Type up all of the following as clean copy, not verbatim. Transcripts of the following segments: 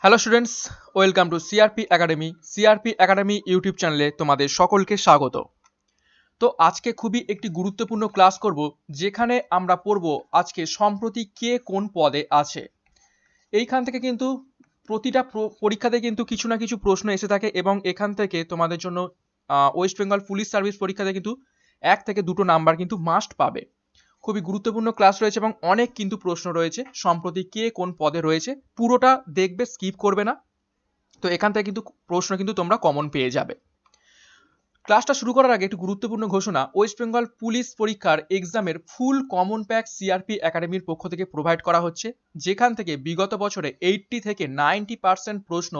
Hello students, welcome to CRP academy. CRP academy YouTube চ্যানেলে তোমাদের সকলকে স্বাগত। তো আজকে খুবই একটি গুরুত্বপূর্ণ ক্লাস করব, যেখানে আমরা পড়ব আজকে সম্প্রতি কে কোন পদে আছে। এইখান থেকে কিন্তু প্রতিটা পরীক্ষাতে কিন্তু কিছু না কিছু প্রশ্ন এসে থাকে এবং এখান থেকে তোমাদের জন্য ওয়েস্ট বেঙ্গল পুলিশ সার্ভিস পরীক্ষাতে কিন্তু 1 থেকে 2টো নাম্বার কিন্তু মাস্ট পাবে। খুবই গুরুত্বপূর্ণ ক্লাস রয়েছে এবং অনেক কিন্তু প্রশ্ন রয়েছে সম্প্রতি কে কোন পদে রয়েছে। পুরোটা দেখবে, স্কিপ করবে না। তো এখান থেকে কিন্তু প্রশ্ন কিন্তু তোমরা কমন পেয়ে যাবে। ক্লাসটা শুরু করার আগে একটি গুরুত্বপূর্ণ ঘোষণা। ওয়েস্ট বেঙ্গল পুলিশ পরীক্ষার এক্সামের ফুল কমন প্যাক সিআরপি একাডেমির পক্ষ থেকে প্রোভাইড করা হচ্ছে, যেখান থেকে বিগত বছরে 80 থেকে 90% প্রশ্ন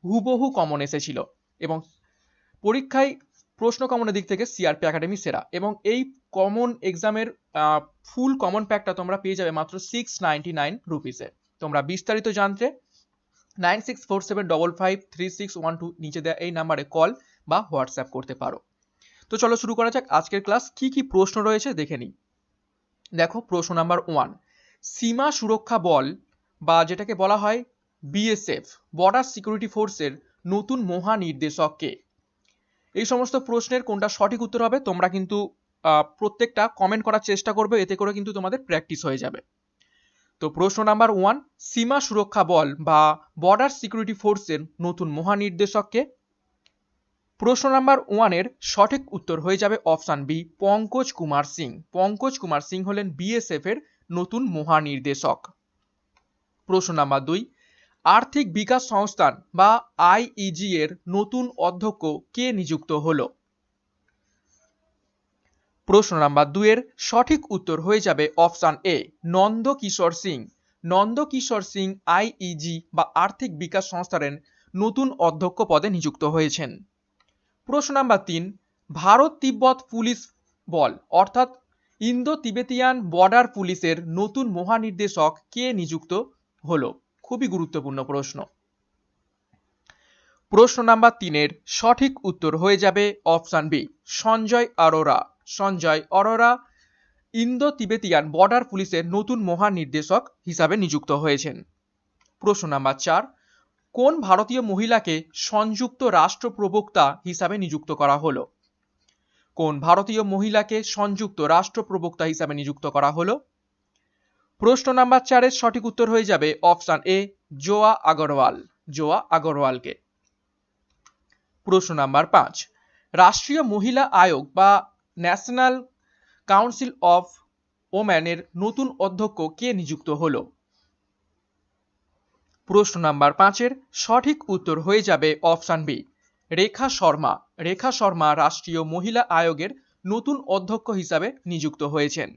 হুবহু কমন এসেছিল এবং পরীক্ষায় প্রশ্ন কমনের দিক থেকে সিআরপি একাডেমি সেরা। এবং এই কমন এক্সামের ফুল কমন প্যাকটা তোমরা পেয়ে যাবে মাত্র 699 রুপিসে। তোমরা বিস্তারিত জানতে 9647553612 নিচে দেওয়া এই নাম্বারে কল বা হোয়াটসঅ্যাপ করতে পারো। তো চলো শুরু করা যাক আজকের ক্লাস। কি কি প্রশ্ন রয়েছে দেখে নিই। দেখো, প্রশ্ন নাম্বার 1, সীমা সুরক্ষা বল বা যেটাকে বলা হয় বিএসএফ, বর্ডার সিকিউরিটি ফোর্সের নতুন মহানির্দেশক কে? এই সমস্ত প্রশ্নের কোনটা সঠিক উত্তর হবে তোমরা কিন্তু প্রত্যেকটা কমেন্ট করার চেষ্টা করবে, এতে করে কিন্তু তোমাদের প্র্যাকটিস হয়ে যাবে। তো প্রশ্ন নাম্বার 1, সীমা সুরক্ষা বল বা বর্ডার সিকিউরিটি ফোর্সের নতুন মহানির্দেশক কে? প্রশ্ন নাম্বার 1 এর সঠিক উত্তর হয়ে যাবে অপশন বি, পঙ্কজ কুমার সিং। পঙ্কজ কুমার সিং হলেন বিএসএফ এর নতুন মহানির্দেশক। প্রশ্ন নাম্বার 2, আর্থিক বিকাশ সংস্থান বা আইইজি এর নতুন অধ্যক্ষ কে নিযুক্ত হলো? প্রশ্ন নাম্বার 2 এর সঠিক উত্তর হয়ে যাবে অপশন এ, নন্দ কিশোর সিং। নন্দ কিশোর সিং আইইজি বা আর্থিক বিকাশ সংস্থানের নতুন অধ্যক্ষ পদে নিযুক্ত হয়েছেন। প্রশ্ন নাম্বার 3, ভারত তিব্বত পুলিশ বল অর্থাৎ ইন্দো তিবেতিয়ান বর্ডার পুলিশের নতুন মহানির্দেশক কে নিযুক্ত হলো? খুবই গুরুত্বপূর্ণ প্রশ্ন। প্রশ্ন নাম্বার 3 এর সঠিক উত্তর হয়ে যাবে option B, Sanjay Arora. Sanjay Arora Indo Tibetan border পুলিশের নতুন মহানির্দেশক হিসাবে নিযুক্ত হয়েছেন। প্রশ্ন নাম্বার 4, কোন ভারতীয় মহিলাকে সংযুক্ত রাষ্ট্র প্রবক্তা হিসাবে নিযুক্ত করা হলো? কোন ভারতীয় মহিলাকে সংযুক্ত রাষ্ট্র প্রবক্তা হিসাবে নিযুক্ত করা হলো? প্রশ্ন নাম্বার 4 এর সঠিক উত্তর হয়ে যাবে অপশন এ, জোয়া আগরওয়াল। জোয়া আগরওয়ালকে। প্রশ্ন নাম্বার 5, রাষ্ট্রীয় মহিলা আয়োগ বা ন্যাশনাল কাউন্সিল অফ ওম্যানের নতুন অধ্যক্ষ কে নিযুক্ত হলো? প্রশ্ন নাম্বার 5 এর সঠিক উত্তর হয়ে যাবে অপশন বি, রেখা শর্মা। রেখা শর্মা রাষ্ট্রীয় মহিলা আয়োগের নতুন অধ্যক্ষ হিসাবে নিযুক্ত হয়েছেন।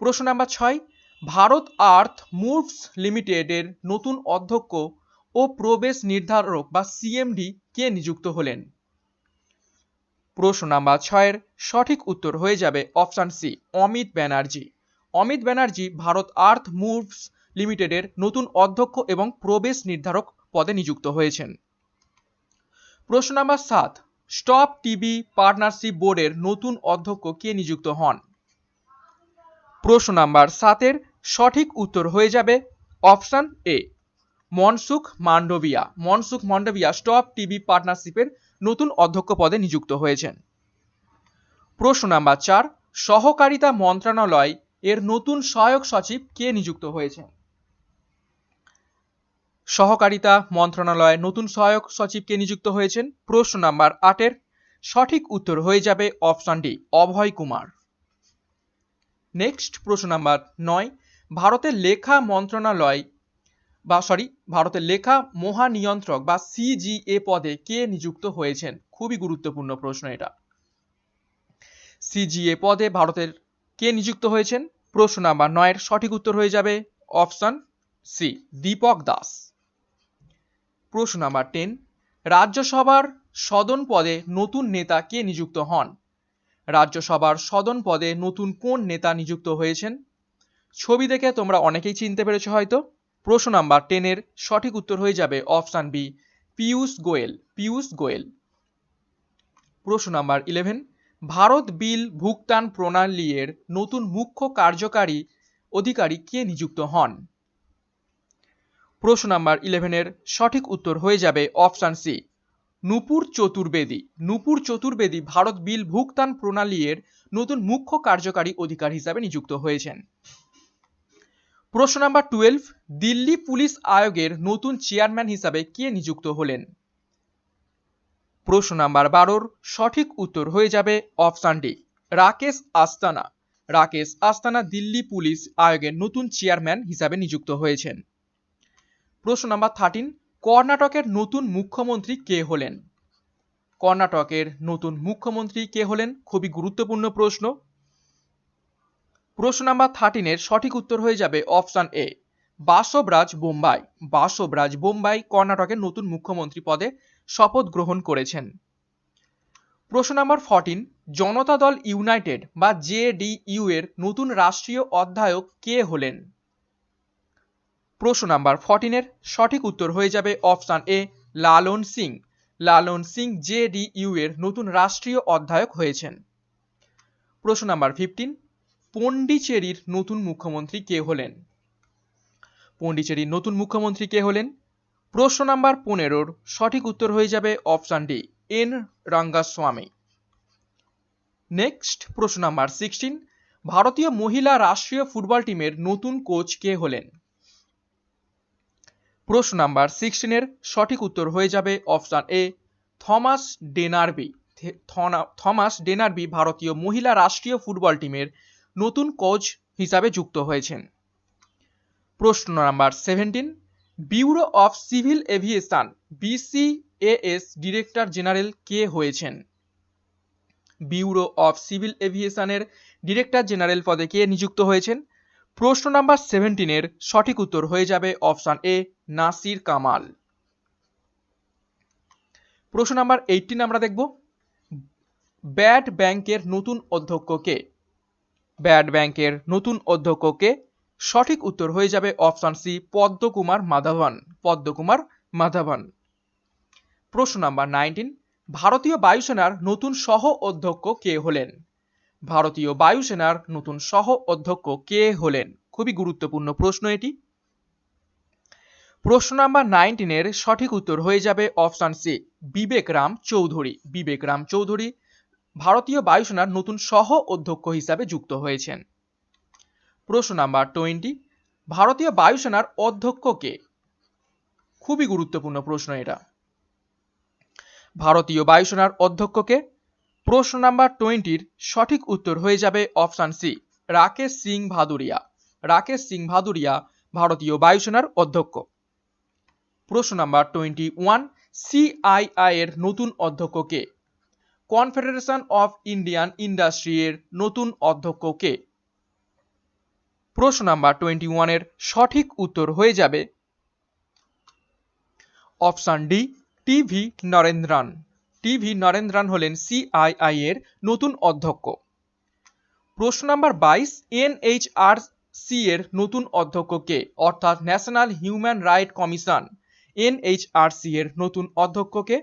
প্রশ্ন নাম্বার 6, ভারত আর্থ মুভস লিমিটেডের নতুন অধ্যক্ষ ও প্রবেশ নির্ধারক বা সিএমডি কে নিযুক্ত হলেন? প্রশ্ন নাম্বার 6 এর সঠিক উত্তর হয়ে যাবে option C, Amit Banerjee. Amit Banerjee Bharat earth moves লিমিটেডের নতুন অধ্যক্ষ এবং প্রবেশ নির্ধারক পদে নিযুক্ত হয়েছেন। প্রশ্ন নাম্বার 7, স্টপ টিবি পার্টনারশিপ বোর্ডের নতুন অধ্যক্ষ কে নিযুক্ত হন? প্রশ্ন নাম্বার 7 এর সঠিক উত্তর হয়ে যাবে option A, Mansukh Mandaviya. Mansukh Mandaviya stop TB পার্টনারশিপের নতুন অধ্যক্ষ পদে নিযুক্ত হয়েছেন। প্রশ্ন নাম্বার 4, সহকারিতা মন্ত্রণালয় এর নতুন সহায়ক সচিব কে নিযুক্ত হয়েছেন? সহকারিতা মন্ত্রণালয়ে নতুন সহায়ক সচিব কে নিযুক্ত হয়েছেন? প্রশ্ন নাম্বার 8 এর সঠিক উত্তর হয়ে যাবে অপশন ডি, অভয় কুমার। নেক্সট প্রশ্ন নাম্বার 9, ভারতের লেখা মন্ত্রণালয় ভারতের লেখা মহানিয়ন্ত্রক বা সিজিএ পদে কে নিযুক্ত হয়েছেন? খুবই গুরুত্বপূর্ণ প্রশ্ন এটা। সিজিএ পদে ভারতের কে নিযুক্ত হয়েছেন? প্রশ্ন নাম্বার 9 এর সঠিক উত্তর হয়ে যাবে অপশন সি, দীপক দাস। প্রশ্ন নাম্বার 10, রাজ্যসভার সদন পদে নতুন নেতা কে নিযুক্ত হন? রাজ্যসভার সদন পদে নতুন কোন নেতা নিযুক্ত হয়েছেন? ছবি দেখে তোমরা অনেকেই চিনতে পেরেছো হয়তো। প্রশ্ন নাম্বার 10 এর সঠিক উত্তর হয়ে যাবে অপশন বি, পীযূষ গোয়েল। পীযূষ গোয়েল। প্রশ্ন নাম্বার 11, ভারত বিল ভুগতান প্রণালী এর নতুন মুখ্য কার্যকারী অধিকারী কে নিযুক্ত হন? প্রশ্ন নাম্বার 11 এর সঠিক উত্তর হয়ে যাবে অপশন সি নূপুর চতুর্বেদী। নূপুর চতুর্বেদী ভারত বিল ভুগতান প্রণালী এর নতুন মুখ্য কার্যকারী অধিকার হিসাবে নিযুক্ত হয়েছেন। প্রশ্ন নাম্বার 12 দিল্লি পুলিশ আয়োগের নতুন চেয়ারম্যান হিসাবে কে নিযুক্ত হলেন? প্রশ্ন নাম্বার 12 সঠিক উত্তর হয়ে যাবে অপশন ডি রাকেশ আস্তানা। রাকেশ আস্তানা দিল্লি পুলিশ আয়োগের নতুন চেয়ারম্যান হিসাবে নিযুক্ত হয়েছেন। প্রশ্ন নাম্বার 13 কর্ণাটকের নতুন মুখ্যমন্ত্রী কে হলেন? কর্ণাটকের নতুন মুখ্যমন্ত্রী কে হলেন? খুবই গুরুত্বপূর্ণ প্রশ্ন। প্রশ্ন নাম্বার 13 এর সঠিক উত্তর হয়ে যাবে অপশন এ বাসবরাজ বোম্বাই। বাসবরাজ বোম্বাই কর্ণাটকের নতুন মুখ্যমন্ত্রী পদে শপথ গ্রহণ করেছেন। প্রশ্ন নাম্বার 14 জনতা দল ইউনাইটেড বা জেডিইউ এর নতুন রাষ্ট্রীয় অধ্যক্ষ কে হলেন? প্রশ্ন নাম্বার 14 এর সঠিক উত্তর হয়ে যাবে অপশন এ লালন সিং। লালন সিং জেডিইউ এর নতুন রাষ্ট্রীয় অধ্যক্ষ হয়েছেন। প্রশ্ন নাম্বার 15 পন্ডিচেরির নতুন মুখ্যমন্ত্রী কে হলেন? পন্ডিচেরির নতুন মুখ্যমন্ত্রী কে হলেন? প্রশ্ন নাম্বার 15 সঠিক উত্তর হয়ে যাবে অপশন ডি এন রাঙ্গাস্বামী। নেক্সট প্রশ্ন নাম্বার 16 ভারতীয় মহিলা রাষ্ট্রীয় ফুটবল টিমের নতুন কোচ কে হলেন? প্রশ্ন নাম্বার 16 এর সঠিক উত্তর হয়ে যাবে অপশন এ থমাস ডেনারবি। থমাস ডেনারবি ভারতীয় মহিলা রাষ্ট্রীয় ফুটবল টিমের নতুন কোচ হিসাবে যুক্ত হয়েছেন। প্রশ্ন number 17 bureau of civil aviation BCAS director general কে হয়েছেন? ব্যুরো অফ সিভিল এভিয়েশনের ডিরেক্টর জেনারেল পদে কে নিযুক্ত হয়েছেন? প্রশ্ন নাম্বার 17 এর সঠিক উত্তর হয়ে যাবে অপশন এ নাসির কামাল। প্রশ্ন নাম্বার 18 আমরা দেখব ব্যাড ব্যাংকের নতুন অধ্যক্ষ কে? ব্যাড ব্যাংকের নতুন অধ্যক্ষ কে? সঠিক উত্তর হয়ে যাবে অপশন সি পদ্মকুমার মাধবন। পদ্মকুমার মাধবন। প্রশ্ন নাম্বার 19 ভারতীয় বায়ুসেনার নতুন সহ অধ্যক্ষ কে হলেন? ভারতীয় বায়ুসেনার নতুন সহ অধ্যক্ষ কে হলেন? খুবই গুরুত্বপূর্ণ প্রশ্ন এটি। প্রশ্ন নাম্বার 19 এর সঠিক উত্তর হয়ে যাবে অপশন সি বিবেক রাম চৌধুরী। বিবেক রাম চৌধুরী ভারতীয় বায়ুসেনার নতুন সহ অধ্যক্ষ হিসাবে যুক্ত হয়েছেন। প্রশ্ন নাম্বার 20 ভারতীয় বায়ুসেনার অধ্যক্ষ কে? খুবই গুরুত্বপূর্ণ প্রশ্ন এটা। ভারতীয় বায়ুসেনার অধ্যক্ষ কে? প্রশ্ন নাম্বার 20 সঠিক উত্তর হয়ে যাবে অপশন সি রাকেশ সিং ভাদুরিয়া। রাকেশ সিং ভাদুরিয়া ভারতীয় বায়ুসেনার অধ্যক্ষ। প্রশ্ন নাম্বার 21 সিআইআই এর নতুন অধ্যক্ষ কে? কনফেডারেশন অফ ইন্ডিয়ান ইন্ডাস্ট্রি এর নতুন অধ্যক্ষ কে? প্রশ্ন নাম্বার 21 এর সঠিক উত্তর হয়ে যাবে option D TV Narendran. TV Narendran হলেন সিআইআই এর নতুন অধ্যক্ষ। প্রশ্ন নাম্বার 22 এনএইচআরসি এর নতুন অধ্যক্ষ কে? অর্থাৎ national human right commission NHRC এর নতুন অধ্যক্ষ কে?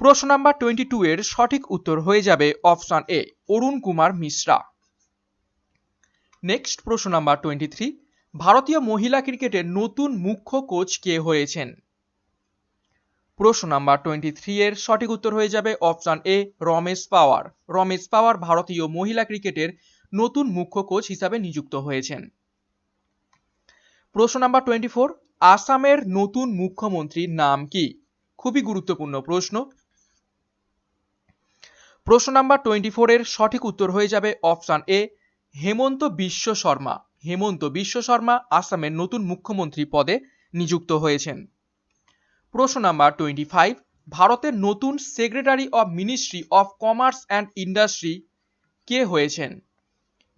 প্রশ্ন নাম্বার 22 এর সঠিক উত্তর হয়ে যাবে অপশন এ অরুণ কুমার মিশ্রা। নেক্সট প্রশ্ন নাম্বার 23 ভারতীয় মহিলা ক্রিকেটের নতুন মুখ্য কোচ কে হয়েছেন? প্রশ্ন নাম্বার 23 এর সঠিক উত্তর হয়ে যাবে অপশন এ রমেশ পাওয়ার। রমেশ পাওয়ার ভারতীয় মহিলা ক্রিকেটের নতুন মুখ্য কোচ হিসাবে নিযুক্ত হয়েছেন। প্রশ্ন নাম্বার 24 আসামের নতুন মুখ্যমন্ত্রীর নাম কি? খুবই গুরুত্বপূর্ণ প্রশ্ন। প্রশ্ন নাম্বার 24 এর সঠিক উত্তর হয়ে যাবে অপশন এ হেমন্ত বিশ্ব শর্মা। হেমন্ত বিশ্ব শর্মা আসামের নতুন মুখ্যমন্ত্রী পদে নিযুক্ত হয়েছেন। প্রশ্ন নাম্বার 25 ভারতের নতুন secretary of ministry of commerce and industry কে হয়েছেন?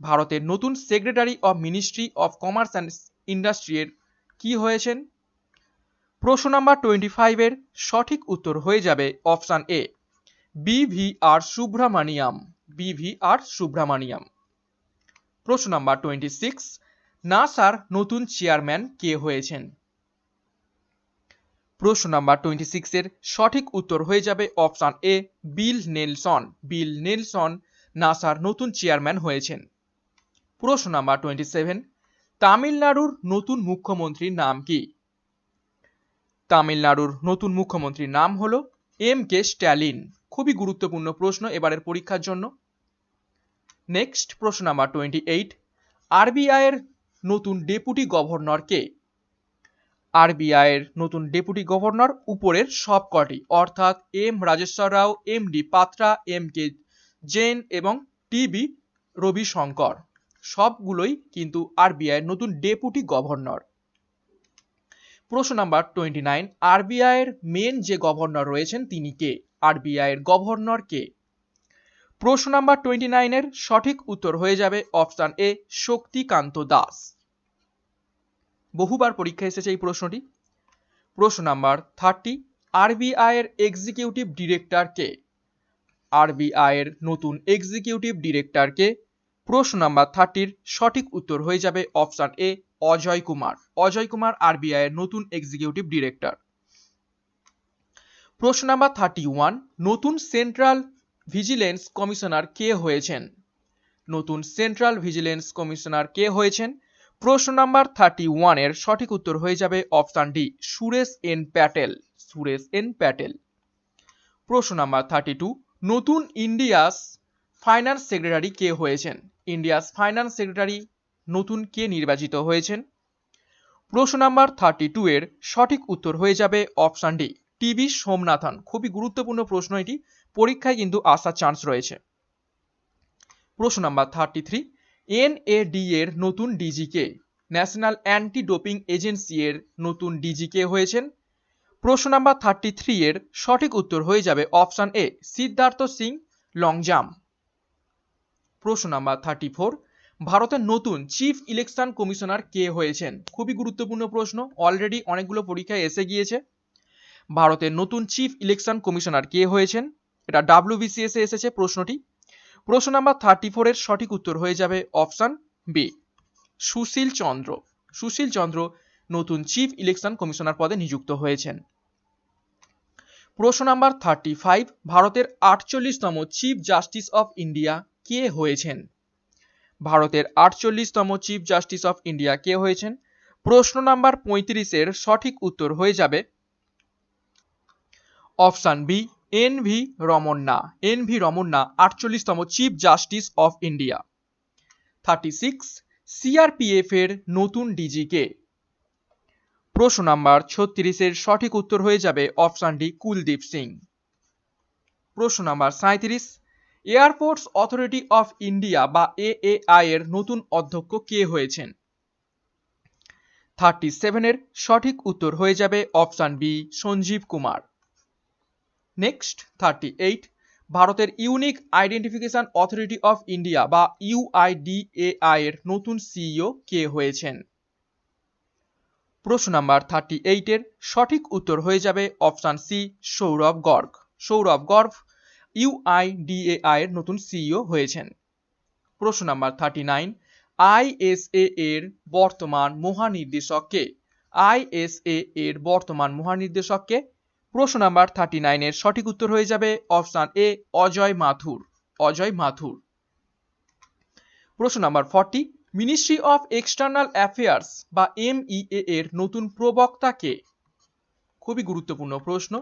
ভারতের নতুন secretary of ministry of commerce and industry এর কি হয়েছেন? প্রশ্ন নাম্বার 25 এর সঠিক উত্তর হয়ে যাবে অপশন এ বিভিআর সুব্রমণিয়াম। বিভিআর সুব্রমণিয়াম। প্রশ্ন নাম্বার 26 নাসার নতুন চেয়ারম্যান কে হয়েছেন? প্রশ্ন নাম্বার 26 এর সঠিক উত্তর হয়ে যাবে অপশন এ বিল নেলসন। বিল নেলসন নাসার নতুন চেয়ারম্যান হয়েছেন। প্রশ্ন নাম্বার 27 তামিলনাড়ুর নতুন মুখ্যমন্ত্রীর নাম কি? তামিলনাড়ুর নতুন মুখ্যমন্ত্রীর নাম হলো এম.কে. স্ট্যালিন। খুবই গুরুত্বপূর্ণ প্রশ্ন এবারের পরীক্ষার জন্য। নেক্সট প্রশ্ন নাম্বার 28, আরবিআই এর নতুন ডেপুটি গভর্নর কে? আরবিআই এর নতুন ডেপুটি গভর্নর উপরের সবকটি, অর্থাৎ এম রাজেশ্বর রাও, এম.ডি. পাত্রা, এম.কে. জৈন এবং টি.বি. রবিশঙ্কর সবগুলোই কিন্তু আরবিআই এর নতুন ডেপুটি গভর্নর। প্রশ্ন নাম্বার 29, আরবিআই এর মেন যে গভর্নর রয়েছেন তিনি কে? আরবিআই এর গভর্নর কে? প্রশ্ন নাম্বার 29 এর সঠিক উত্তর হয়ে যাবে অপশন এ, শক্তিকান্ত দাস। বহুবার পরীক্ষায় এসেছে এই প্রশ্নটি। প্রশ্ন নাম্বার 30, আরবিআই এর এক্সিকিউটিভ ডিরেক্টর কে? আরবিআই এর নতুন এক্সিকিউটিভ ডিরেক্টর কে? প্রশ্ন নাম্বার 30 এর সঠিক উত্তর হয়ে যাবে অপশন এ, অজয় কুমার। অজয় কুমার আরবিআই এর নতুন এক্সিকিউটিভ ডিরেক্টর। প্রশ্ন নাম্বার 31, নতুন সেন্ট্রাল ভিজিলেন্স কমিশনার কে হয়েছেন? নতুন সেন্ট্রাল ভিজিলেন্স কমিশনার কে হয়েছেন? প্রশ্ন নাম্বার 31 এর সঠিক উত্তর হয়ে যাবে option D, Suresh N Patel. Suresh N Patel. প্রশ্ন নাম্বার 32, নতুন ইন্ডিয়াস ফাইন্যান্স সেক্রেটারি কে হয়েছেন? ইন্ডিয়াস ফাইন্যান্স সেক্রেটারি নতুন কে নির্বাচিত হয়েছেন? প্রশ্ন নাম্বার 32 এর সঠিক উত্তর হয়ে যাবে অপশন ডি, টিবি সোমনাথন। খুবই গুরুত্বপূর্ণ প্রশ্ন এটি, পরীক্ষায় কিন্তু আসার চান্স রয়েছে। প্রশ্ন নাম্বার 33, এনএডি এর নতুন ডিজি কে? ন্যাশনাল অ্যান্টি ডোপিং এজেন্সি এর নতুন ডিজি কে হয়েছেন? প্রশ্ন নাম্বার 33 এর সঠিক উত্তর হয়ে যাবে অপশন এ, সিদ্ধার্থ সিং লংজাম। প্রশ্ন নাম্বার 34, ভারতের নতুন চিফ ইলেকশন কমিশনার কে হয়েছেন? খুবই গুরুত্বপূর্ণ প্রশ্ন, অলরেডি অনেকগুলো পরীক্ষায় এসে গিয়েছে। ভারতের নতুন চিফ ইলেকশন কমিশনার কে হয়েছেন? এটা WBCS এ এসেছে প্রশ্নটি। প্রশ্ন নাম্বার 34 এর সঠিক উত্তর হয়ে যাবে অপশন বি, সুশীল চন্দ্র। সুশীল চন্দ্র নতুন চিফ ইলেকশন কমিশনার পদে নিযুক্ত হয়েছেন। প্রশ্ন নাম্বার 35, ভারতের 48তম চিফ জাস্টিস অফ ইন্ডিয়া কে হয়েছেন? ভারতের 48তম চিফ জাস্টিস অফ ইন্ডিয়া কে হয়েছেন? প্রশ্ন নাম্বার 35 এর সঠিক উত্তর হয়ে যাবে অপশন বি, এন.ভি. রমন্না। এন.ভি. রমন্না 48তম chief justice of India. 36, CRPF এর নতুন ডিজি কে? প্রশ্ন নাম্বার 36 এর সঠিক উত্তর হয়ে যাবে অপশন ডি, কুলদীপ সিং। প্রশ্ন number 37, airports authority of India বা এএআই এর নতুন অধ্যক্ষ কে হয়েছেন? 37 এর সঠিক উত্তর হয়ে যাবে option B, Sanjeev Kumar. Next 38, ভারতের unique identification authority of India বা ইউআইডিএআই এর নতুন সিইও কে হয়েছেন? প্রশ্ন নাম্বার 38 এর সঠিক উত্তর হয়ে যাবে অপশন সি, সৌরভ গর্গ। সৌরভ গর্গ ইউআইডিএআই এর নতুন সিইও হয়েছেন। প্রশ্ন নাম্বার 39, আইএসএ এর বর্তমান মহানির্দেশক কে? আইএসএ এর বর্তমান মহানির্দেশক কে? প্রশ্ন নাম্বার 39 এর সঠিক উত্তর হয়ে যাবে অপশন এ, অজয় মাথুর। অজয় মাথুর। প্রশ্ন number 40, ministry of external affairs বা এমইএ এর নতুন প্রবক্তা কে? খুবই গুরুত্বপূর্ণ প্রশ্ন।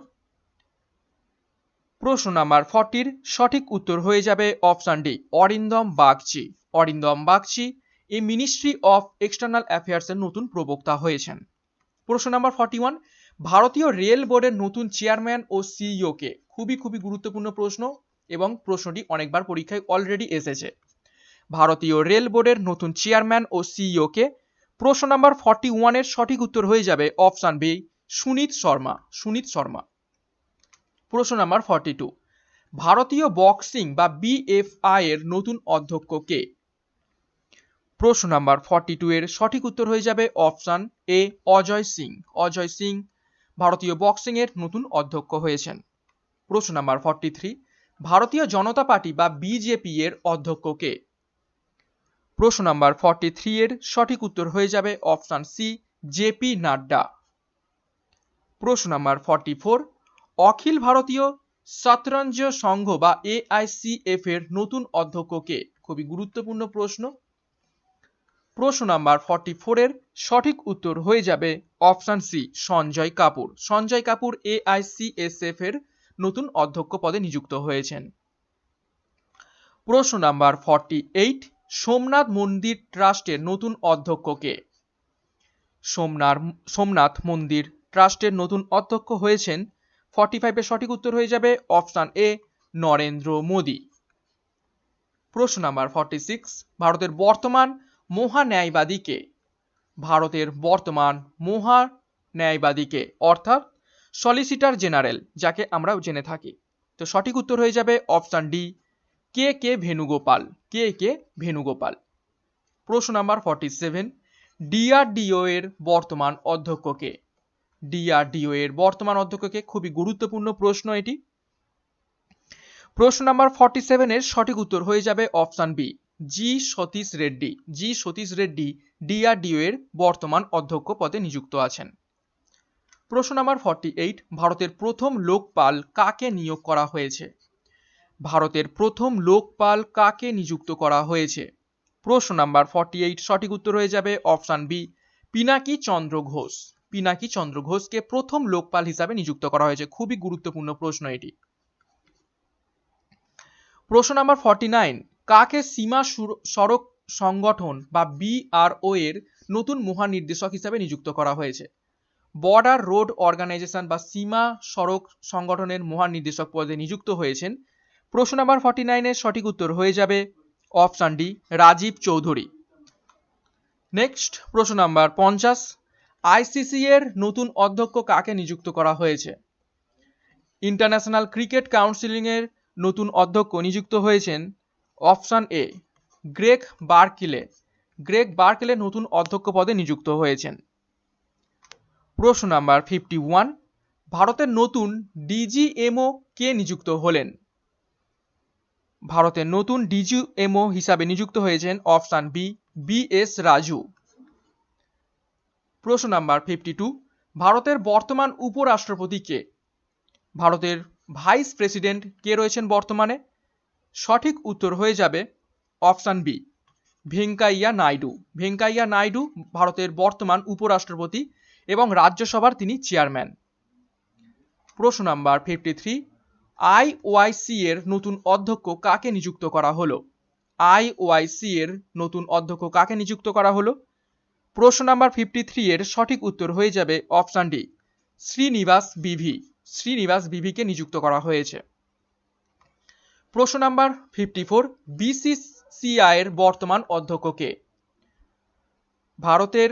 প্রশ্ন নাম্বার 40 এর সঠিক উত্তর হয়ে যাবে অপশন ডি, অরিন্দম বাগচি। অরিন্দম বাগচি এই মিনিস্ট্রি অফ এক্সটার্নাল অ্যাফেয়ার্স এর নতুন প্রবক্তা হয়েছেন। প্রশ্ন নাম্বার 41, ভারতীয় রেল বোর্ডের নতুন চেয়ারম্যান ও সিইও কে? খুবই গুরুত্বপূর্ণ প্রশ্ন এবং প্রশ্নটি অনেকবার পরীক্ষায় অলরেডি এসেছে। ভারতীয় রেল বোর্ডের নতুন চেয়ারম্যান ও সিইও কে? প্রশ্ন নাম্বার 41 এর সঠিক উত্তর হয়ে যাবে অপশন বি, সুনীত শর্মা। সুনীত শর্মা। প্রশ্ন নাম্বার 42, ভারতীয় বক্সিং বা বিএফআই এর নতুন অধ্যক্ষ কে? প্রশ্ন নাম্বার 42 এর সঠিক উত্তর হয়ে যাবে অপশন এ, অজয় সিং। অজয় সিং ভারতীয় বক্সিং এর নতুন অধ্যক্ষ হয়েছেন। প্রশ্ন নাম্বার 43, ভারতীয় জনতা পার্টি বা বিজেপি এর অধ্যক্ষ কে? প্রশ্ন নাম্বার 43 এর সঠিক উত্তর হয়ে যাবে অপশন সি, জেপি নাড্ডা। প্রশ্ন নাম্বার 44, অখিল ভারতীয় শতরঞ্জ সংঘ বা এআইসিএফ এর নতুন অধ্যক্ষ কে? খুবই গুরুত্বপূর্ণ প্রশ্ন। প্রশ্ন নাম্বার 44 এর সঠিক উত্তর হয়ে যাবে option C Sanjay Kapoor. Sanjay Kapoor AICSF এর নতুন অধ্যক্ষ পদে নিযুক্ত হয়েছেন। প্রশ্ন নাম্বার 48 সোমনাথ মন্দির ট্রাস্টের নতুন অধ্যক্ষ কে? সোমনাথ মন্দির ট্রাস্টের নতুন অধ্যক্ষ হয়েছেন 45 এর সঠিক উত্তর হয়ে যাবে অপশন এ নরেন্দ্র মোদী। প্রশ্ন নাম্বার 46 ভারতের বর্তমান মহান্যায়বাদী কে? ভারতের বর্তমান মহান্যায়বাদী কে অর্থাৎ সলিসিটর জেনারেল যাকে আমরা জেনে থাকি। তো সঠিক উত্তর হয়ে যাবে অপশন ডি কে ভেনুগোপাল। কে ভেনুগোপাল। প্রশ্ন নাম্বার 47 DRDO এর বর্তমান অধ্যক্ষ কে? DRDO এর বর্তমান অধ্যক্ষ কে? খুবই গুরুত্বপূর্ণ প্রশ্ন এটি। প্রশ্ন নাম্বার 47 এর সঠিক উত্তর হয়ে যাবে অপশন বি জি সতীশ রেড্ডি। জি সতীশ রেড্ডি DRDO এর বর্তমান অধ্যক্ষ পদে নিযুক্ত আছেন। প্রশ্ন নাম্বার 48 ভারতের প্রথম লোকপাল কাকে নিয়োগ করা হয়েছে? ভারতের প্রথম লোকপাল কাকে নিযুক্ত করা হয়েছে? প্রশ্ন নাম্বার 48 সঠিক উত্তর হয়ে যাবে অপশন বি পিনাকি চন্দ্র ঘোষ। পিনাকি চন্দ্র ঘোষকে প্রথম লোকপাল হিসাবে নিযুক্ত করা হয়েছে। খুবই গুরুত্বপূর্ণ প্রশ্ন এটি। প্রশ্ন নাম্বার 49 কাকে সীমা সড়ক সংগঠন বা BRO এর নতুন মহানির্দেশক হিসাবে নিযুক্ত করা হয়েছে? বর্ডার রোড অর্গানাইজেশন বা সীমা সড়ক সংগঠনের মহানির্দেশক পদে নিযুক্ত হয়েছেন। প্রশ্ন নাম্বার 49 এর সঠিক উত্তর হয়ে যাবে option D Rajiv Chaudhary. Next প্রশ্ন নাম্বার 50 ICC এর নতুন অধ্যক্ষ কাকে নিযুক্ত করা হয়েছে? ইন্টারন্যাশনাল ক্রিকেট কাউন্সিলিং এর নতুন অধ্যক্ষ নিযুক্ত হয়েছেন option A Greg Barclay. Greg Barclay নতুন অধ্যক্ষ পদে নিযুক্ত হয়েছেন। প্রশ্ন নাম্বার 51 ভারতের নতুন DGMO কে নিযুক্ত হলেন? ভারতের নতুন DGMO হিসাবে নিযুক্ত হয়েছেন অপশন বি BS রাজু। প্রশ্ন নাম্বার 52 ভারতের বর্তমান উপরাষ্ট্রপতি কে? ভারতের ভাইস প্রেসিডেন্ট কে রয়েছেন বর্তমানে? সঠিক উত্তর হয়ে যাবে অপশন বি ভেঙ্কাইয়া নাইডু। ভেঙ্কাইয়া নাইডু ভারতের বর্তমান উপরাষ্ট্রপতি এবং রাজ্যসভার তিনি চেয়ারম্যান। প্রশ্ন নাম্বার 53 IOIC এর নতুন অধ্যক্ষ কাকে নিযুক্ত করা হলো? IOIC এর নতুন অধ্যক্ষ কাকে নিযুক্ত করা হলো? প্রশ্ন নাম্বার 53 এর সঠিক উত্তর হয়ে যাবে অপশন ডি শ্রীনিবাস বিভি। শ্রীনিবাস বিভিকে নিযুক্ত করা হয়েছে। প্রশ্ন নাম্বার 54 BCCI এর বর্তমান অধ্যক্ষ কে? ভারতের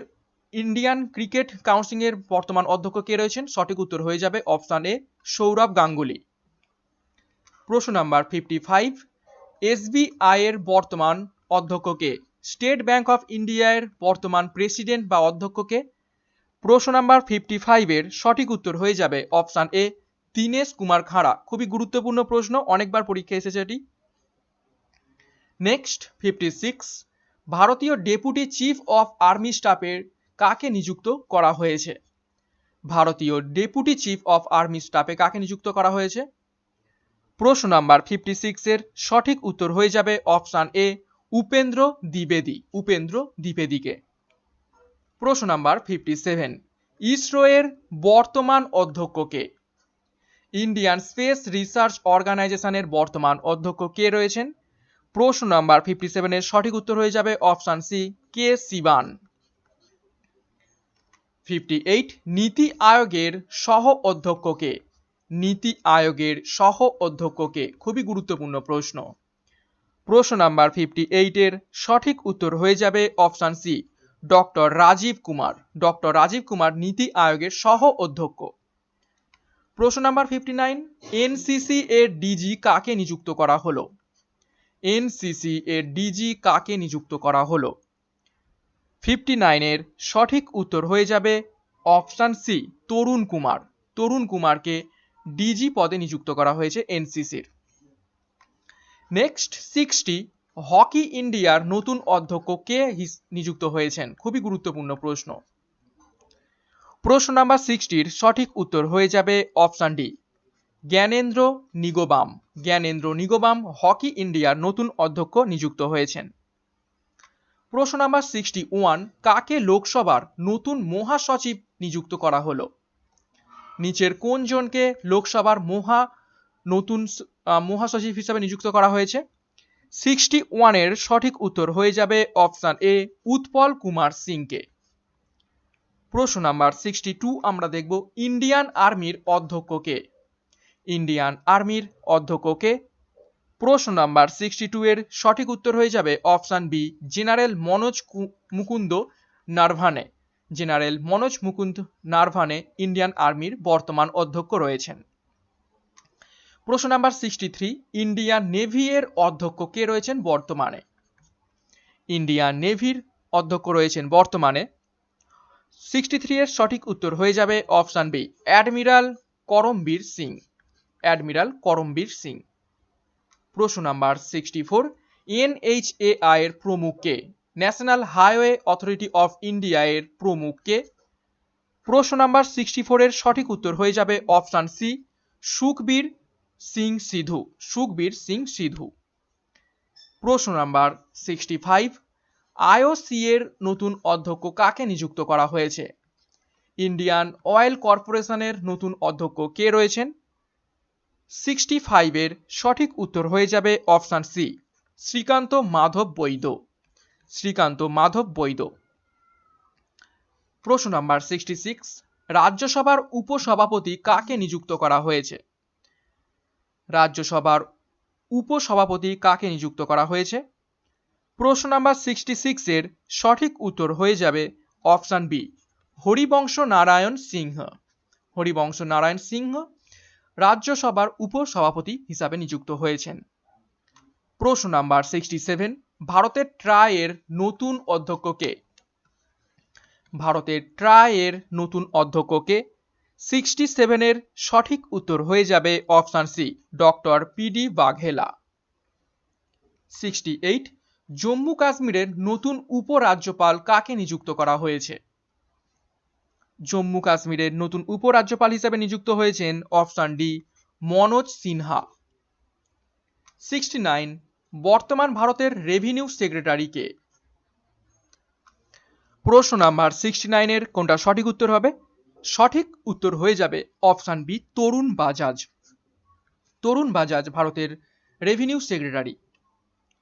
ইন্ডিয়ান ক্রিকেট কাউন্সিল এর বর্তমান অধ্যক্ষ কে রয়েছেন? সঠিক উত্তর হয়ে যাবে অপশন এ সৌরভ গাঙ্গুলি। প্রশ্ন নাম্বার 55 SBI এর বর্তমান অধ্যক্ষ কে? স্টেট ব্যাংক অফ ইন্ডিয়া এর বর্তমান প্রেসিডেন্ট বা অধ্যক্ষ কে? প্রশ্ন নাম্বার 55 এর সঠিক উত্তর হয়ে যাবে অপশন এ দীনেশ কুমার খাড়া। খুবই গুরুত্বপূর্ণ প্রশ্ন, অনেকবার পরীক্ষায় এসেছে এটি। নেক্সট 56 ভারতীয় ডেপুটি চিফ অফ আর্মি স্টাফের কাকে নিযুক্ত করা হয়েছে? ভারতীয় ডেপুটি চিফ অফ আর্মি স্টাফে কাকে নিযুক্ত করা হয়েছে? প্রশ্ন নাম্বার 56 এর সঠিক উত্তর হয়ে যাবে অপশন এ উপেন্দ্র দ্বিবেদী। উপেন্দ্র দ্বিবেদীকে। প্রশ্ন নাম্বার 57 ইসরো এর বর্তমান অধ্যক্ষ কে? ইন্ডিয়ান স্পেস রিসার্চ অর্গানাইজেশনের বর্তমান অধ্যক্ষ কে রয়েছেন? প্রশ্ন নাম্বার 57 এর সঠিক উত্তর হয়ে যাবে অপশন সি কে সিবান। 58 নীতি আয়োগের সহ অধ্যক্ষ কে? নীতি আয়োগের সহ অধ্যক্ষ কে? খুবই গুরুত্বপূর্ণ প্রশ্ন। প্রশ্ন নাম্বার 58 এর সঠিক উত্তর হয়ে যাবে option C doctor Rajiv Kumar. Doctor Rajiv Kumar NITI আয়োগের সহ অধ্যক্ষ। প্রশ্ন নাম্বার 59 এনসিসি এর ডিজি কাকে নিযুক্ত করা হলো? এনসিসি এর ডিজি কাকে নিযুক্ত করা হলো? 59 এর সঠিক উত্তর হয়ে যাবে অপশন সি তরুণ কুমার। তরুণ কুমারকে ডিজি পদে নিযুক্ত করা হয়েছে এনসিসির। নেক্সট 60 হকি ইন্ডিয়ার নতুন অধ্যক্ষ কে নিযুক্ত হয়েছেন? খুবই গুরুত্বপূর্ণ প্রশ্ন। প্রশ্ন নাম্বার 60 এর সঠিক উত্তর হয়ে যাবে option D Gyanendra Ningombam. Gyanendra Ningombam hockey ইন্ডিয়ার নতুন অধ্যক্ষ নিযুক্ত হয়েছেন। প্রশ্ন নাম্বার 61, কাকে লোকসভার নতুন মহাসচিব নিযুক্ত করা হলো? নিচের কোন জনকে লোকসভার নতুন মহাসচিব হিসাবে নিযুক্ত করা হয়েছে? 61 এর সঠিক উত্তর হয়ে যাবে অপশন এ, উৎপল কুমার সিংকে। প্রশ্ন নাম্বার 62 আমরা দেখব, ইন্ডিয়ান আর্মির অধ্যক্ষ কে? ইন্ডিয়ান আর্মির অধ্যক্ষ কে? প্রশ্ন নাম্বার 62 এর সঠিক উত্তর হয়ে যাবে option B, general Manoj Mukund Naravane. General Manoj Mukund Naravane Indian আর্মির বর্তমান অধ্যক্ষ রয়েছেন। প্রশ্ন নাম্বার 63, ইন্ডিয়ান নেভি এর অধ্যক্ষ কে রয়েছেন বর্তমানে? ইন্ডিয়ান নেভির অধ্যক্ষ রয়েছেন বর্তমানে। 63 এর সঠিক উত্তর হয়ে যাবে option B, admiral Karambir Singh. Admiral Karambir Singh. প্রশ্ন নাম্বার 64, এনএইচএআই এর প্রমুখ কে? National highway authority of India এর প্রমুখ কে? প্রশ্ন নাম্বার 64 এর সঠিক উত্তর হয়ে যাবে অপশন সি, সুখবীর সিং সিধু। সুখবীর সিং সিধু। প্রশ্ন নাম্বার 65, আইওসি এর নতুন অধ্যক্ষ কাকে নিযুক্ত করা হয়েছে? ইন্ডিয়ান অয়েল কর্পোরেশনের নতুন অধ্যক্ষ কে রয়েছেন? 65 এর সঠিক উত্তর হয়ে যাবে অপশন সি, শ্রীকান্ত মাধব বৈদ্য। শ্রীকান্ত মাধব বৈদ্য। প্রশ্ন নাম্বার 66, রাজ্যসভার উপসভাপতি কাকে নিযুক্ত করা হয়েছে? রাজ্যসভার উপসভাপতি কাকে নিযুক্ত করা হয়েছে? প্রশ্ন নাম্বার 66 এর সঠিক উত্তর হয়ে যাবে অপশন বি, হরিবংশ নারায়ণ সিংহ। হরিবংশ নারায়ণ সিংহ রাজ্যসভার উপসভাপতি হিসাবে নিযুক্ত হয়েছেন। প্রশ্ন নাম্বার 67, ভারতের ট্রাই এর নতুন অধ্যক্ষ কে? ভারতের ট্রাই এর নতুন অধ্যক্ষ কে? 67 এর সঠিক উত্তর হয়ে যাবে অপশন সি, ডক্টর পিডি বাঘেলা। 68, জম্মু কাশ্মীরের নতুন উপরাজ্যপাল কাকে নিযুক্ত করা হয়েছে? জম্মু কাশ্মীরের নতুন উপরাজ্যপাল হিসেবে নিযুক্ত হয়েছেন অপশন ডি, মনোজ সিনহা। 69, বর্তমান ভারতের রেভিনিউ সেক্রেটারি কে? প্রশ্ন নাম্বার 69 এর কোনটা সঠিক উত্তর হবে? সঠিক উত্তর হয়ে যাবে অপশন বি, তরুণ বাজাজ। তরুণ বাজাজ ভারতের রেভিনিউ সেক্রেটারি।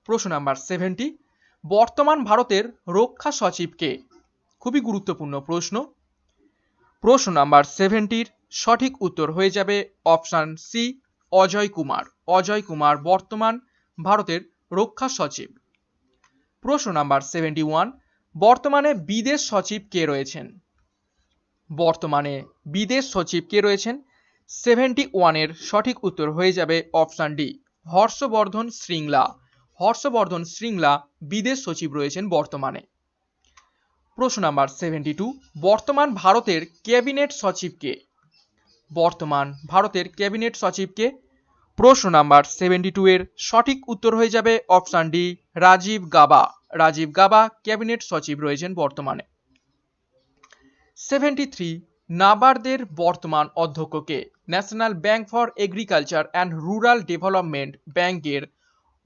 প্রশ্ন নাম্বার 70, বর্তমান ভারতের রক্ষা সচিব কে? খুবই গুরুত্বপূর্ণ প্রশ্ন। প্রশ্ন নাম্বার 70 সঠিক উত্তর হয়ে যাবে অপশন সি, অজয় কুমার। অজয় কুমার বর্তমান ভারতের রক্ষা সচিব। প্রশ্ন নাম্বার 71, বর্তমানে বিদেশ সচিব কে রয়েছেন? বর্তমানে বিদেশ সচিব কে রয়েছেন? 71 এর সঠিক উত্তর হয়ে যাবে অপশন ডি, হর্ষবর্ধন শ্রিংলা। হর্ষবর্ধন শ্রিংলা বিদেশ সচিব রয়েছেন বর্তমানে। প্রশ্ন নাম্বার 72, বর্তমান ভারতের ক্যাবিনেট সচিব কে? বর্তমান ভারতের ক্যাবিনেট সচিব কে? প্রশ্ন নাম্বার 72 এর সঠিক উত্তর হয়ে যাবে option D, Rajiv Gauba. Rajiv Gauba cabinet সচিব রয়েছেন বর্তমানে। 73, নাবার্ডের বর্তমান অধ্যক্ষ কে? National bank for agriculture and rural development ব্যাংকের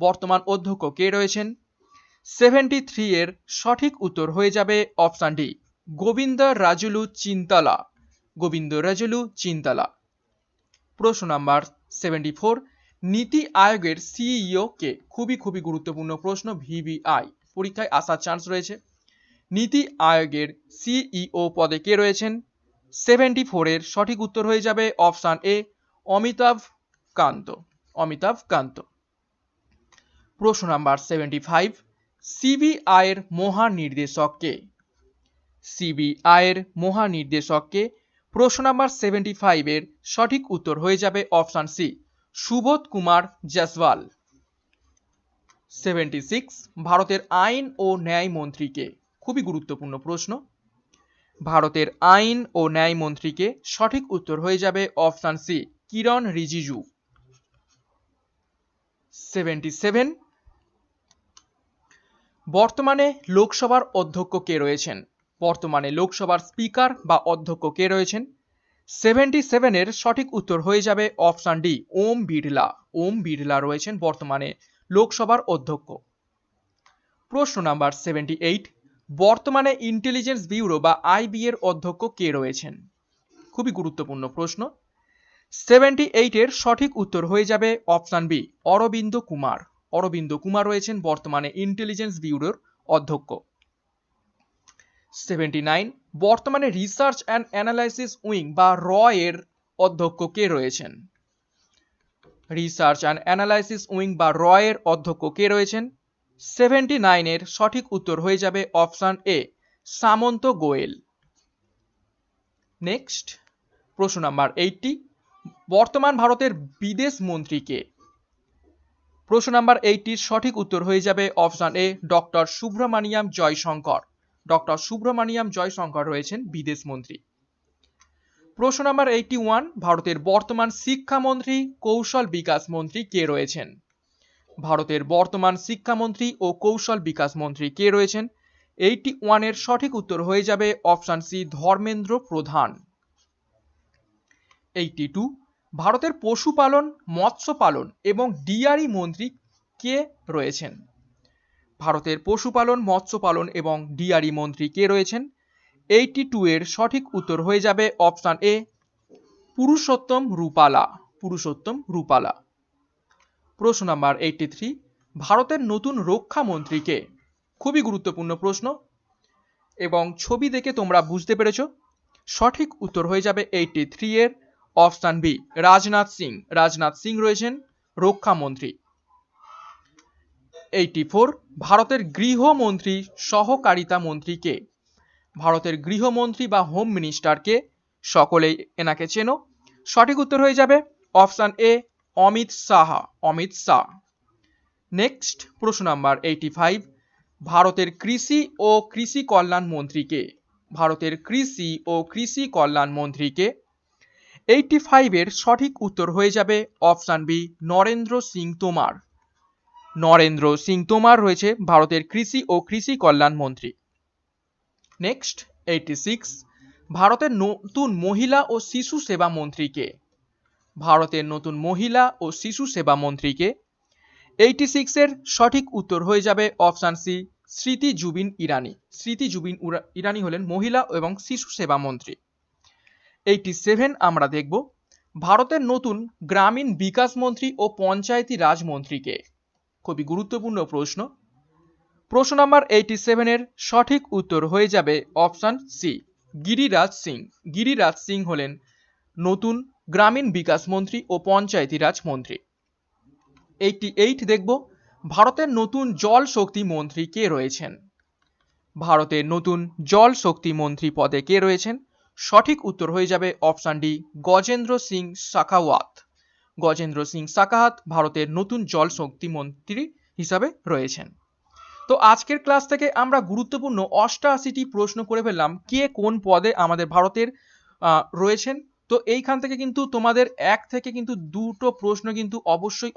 বর্তমান অধ্যক্ষ কে রয়েছেন? 73 এর সঠিক উত্তর হয়ে যাবে অপশন ডি, গোবিন্দ রাজুলু চিন্তালা। গোবিন্দ রাজুলু চিন্তালা। প্রশ্ন নাম্বার 74, নীতি আয়োগের সিইও কে? খুবই গুরুত্বপূর্ণ প্রশ্ন, ভিভিআই পরীক্ষায় আসার চান্স রয়েছে। নীতি আয়োগের সিইও পদে কে রয়েছেন? 74 এর সঠিক উত্তর হয়ে যাবে অপশন এ, অমিতাভ কান্ত। অমিতাভ কান্ত। প্রশ্ন নাম্বার 75, সিবিআই এর মহানির্দেশক কে? সিবিআই এর মহানির্দেশক কে? প্রশ্ন নাম্বার 75 এর সঠিক উত্তর হয়ে যাবে অপশন সি, সুবোধ কুমার জয়সওয়াল। 76, ভারতের আইন ও ন্যায় মন্ত্রী কে? খুবই গুরুত্বপূর্ণ প্রশ্ন। ভারতের আইন ও ন্যায় মন্ত্রী কে? সঠিক উত্তর হয়ে যাবে অপশন সি, কিরণ রিজিজু। 77, বর্তমানে লোকসভার অধ্যক্ষ কে রয়েছেন? বর্তমানে লোকসভার স্পিকার বা অধ্যক্ষ কে রয়েছেন? 77 এর সঠিক উত্তর হয়ে যাবে অপশন ডি, ওম বিড়লা। ওম বিড়লা রয়েছেন বর্তমানে লোকসভার অধ্যক্ষ। প্রশ্ন নাম্বার 78, বর্তমানে ইন্টেলিজেন্স ব্যুরো বা আইবি এর অধ্যক্ষ কে রয়েছেন? খুবই গুরুত্বপূর্ণ প্রশ্ন। 78 এর সঠিক উত্তর হয়ে যাবে অপশন বি, অরবিন্দ কুমার। অরবিন্দ কুমার রয়েছেন বর্তমানে ইন্টেলিজেন্স ব্যুরোর অধ্যক্ষ। 79, বর্তমানে রিসার্চ অ্যান্ড অ্যানালাইসিস উইং বা র এর অধ্যক্ষ কে রয়েছেন? রিসার্চ অ্যান্ড অ্যানালাইসিস উইং বা র এর অধ্যক্ষ কে রয়েছেন? 79 এর সঠিক উত্তর হয়ে যাবে option A, Samant Goel. Next প্রশ্ন নাম্বার 80, বর্তমান ভারতের বিদেশ মন্ত্রী কে? প্রশ্ন নাম্বার 80 এর সঠিক উত্তর হয়ে যাবে অপশন এ, ডক্টর সুব্রমণিয়াম জয়শঙ্কর। ডক্টর সুব্রমণিয়াম জয়শঙ্কর রয়েছেন বিদেশ মন্ত্রী। প্রশ্ন নাম্বার 81, ভারতের বর্তমান শিক্ষামন্ত্রী কৌশল বিকাশ মন্ত্রী কে রয়েছেন? ভারতের বর্তমান শিক্ষামন্ত্রী ও কৌশল বিকাশ মন্ত্রী কে রয়েছেন? 81 এর সঠিক উত্তর হয়ে যাবে অপশন সি, ধর্মেন্দ্র প্রধান। 82, ভারতের পশুপালন, মৎস্য পালন এবং ডিয়ারি মন্ত্রী কে রয়েছেন? ভারতের পশুপালন, মৎস্য পালন এবং ডিয়ারি মন্ত্রী কে রয়েছেন? 82 এর সঠিক উত্তর হয়ে যাবে অপশন এ, পুরুষোত্তম রূপালা। পুরুষোত্তম রূপালা। প্রশ্ন নাম্বার 83, ভারতের নতুন রক্ষা মন্ত্রী কে? খুবই গুরুত্বপূর্ণ প্রশ্ন এবং ছবি দেখে তোমরা বুঝতে পেরেছো। সঠিক উত্তর হয়ে যাবে 83 এর অপশন বি, রাজনাথ সিং। রাজনাথ সিং রয়েছেন রক্ষামন্ত্রী। 84, ভারতের গৃহমন্ত্রী সহকারিতা মন্ত্রী কে? ভারতের গৃহমন্ত্রী বা হোম মিনিস্টার কে? সকলেই এনাকে চেনো। সঠিক উত্তর হয়ে যাবে অপশন এ, অমিত শাহ। অমিত শাহ। নেক্সট প্রশ্ন নাম্বার 85, ভারতের কৃষি ও কৃষি কল্যাণ মন্ত্রী কে? ভারতের কৃষি ও কৃষি কল্যাণ মন্ত্রী কে? 85 এর সঠিক উত্তর হয়ে যাবে অপশন বি, নরেন্দ্র সিং তোমার। নরেন্দ্র সিং তোমার রয়েছে ভারতের কৃষি ও কৃষি কল্যাণ মন্ত্রী। নেক্সট 86, ভারতের নতুন মহিলা ও শিশু সেবা মন্ত্রী কে? ভারতের নতুন মহিলা ও শিশু সেবা মন্ত্রী কে? 86 এর সঠিক উত্তর হয়ে যাবে অপশন সি, স্মৃতি জুবিন ইরানি। স্মৃতি জুবিন ইরানি হলেন মহিলা এবং শিশু সেবা মন্ত্রী। 87 আমরা দেখব, ভারতের নতুন গ্রামীণ বিকাশ মন্ত্রী ও পঞ্চায়েতি রাজ মন্ত্রী কে? খুবই গুরুত্বপূর্ণ প্রশ্ন। প্রশ্ন নাম্বার 87 এর সঠিক উত্তর হয়ে যাবে অপশন সি, গিরিরাজ সিং। গিরিরাজ সিং হলেন নতুন গ্রামীণ বিকাশ মন্ত্রী ও পঞ্চায়েতি রাজ মন্ত্রী। 88 দেখব, ভারতের নতুন জল শক্তি মন্ত্রী কে রয়েছেন? ভারতের নতুন জল শক্তি মন্ত্রী পদে কে রয়েছেন? সঠিক উত্তর হয়ে যাবে অপশন ডি, গজেন্দ্র সিং শাখাওয়াত। গজেন্দ্র সিং শাখাওয়াত ভারতের নতুন জল শক্তি মন্ত্রী হিসাবে রয়েছেন। তো আজকের ক্লাস থেকে আমরা গুরুত্বপূর্ণ 88টি প্রশ্ন করে ফেললাম কে কোন পদে আমাদের ভারতের রয়েছেন। তো এইখান থেকে কিন্তু তোমাদের এক থেকে কিন্তু দুটো প্রশ্ন কিন্তু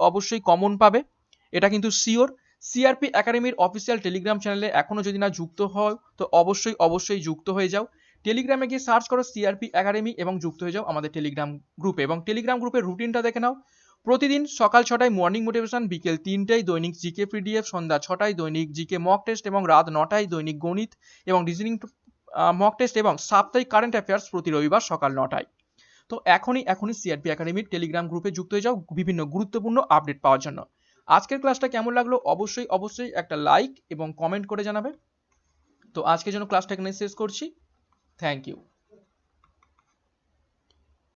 অবশ্যই কমন পাবে, এটা কিন্তু শিওর। সিআরপি একাডেমির অফিসিয়াল টেলিগ্রাম চ্যানেলে এখনো যদি না যুক্ত হও তো অবশ্যই যুক্ত হয়ে যাও। টেলিগ্রামে গিয়ে সার্চ করো সিআরপি একাডেমি এবং যুক্ত হয়ে যাও আমাদের টেলিগ্রাম গ্রুপে, এবং টেলিগ্রাম গ্রুপের রুটিনটা দেখে নাও। প্রতিদিন সকাল 6টায় মর্নিং মোটিভেশন, বিকেল 3টায় দৈনিক জিকে পিডিএফ, সন্ধ্যা 6টায় দৈনিক জিকে মক টেস্ট এবং রাত 9টায় দৈনিক গণিত এবং রিজনিং মক টেস্ট এবং সাপ্তাহিক কারেন্ট অ্যাফেয়ার্স প্রতি রবিবার সকাল 9টায়। তো এখনই সিআরপি একাডেমির টেলিগ্রাম গ্রুপে যুক্ত হয়ে যাও বিভিন্ন গুরুত্বপূর্ণ আপডেট পাওয়ার জন্য। আজকের ক্লাসটা কেমন লাগলো অবশ্যই একটা লাইক এবং কমেন্ট করে জানাবে। তো আজকের জন্য ক্লাসটা এখানে শেষ করছি। Thank you.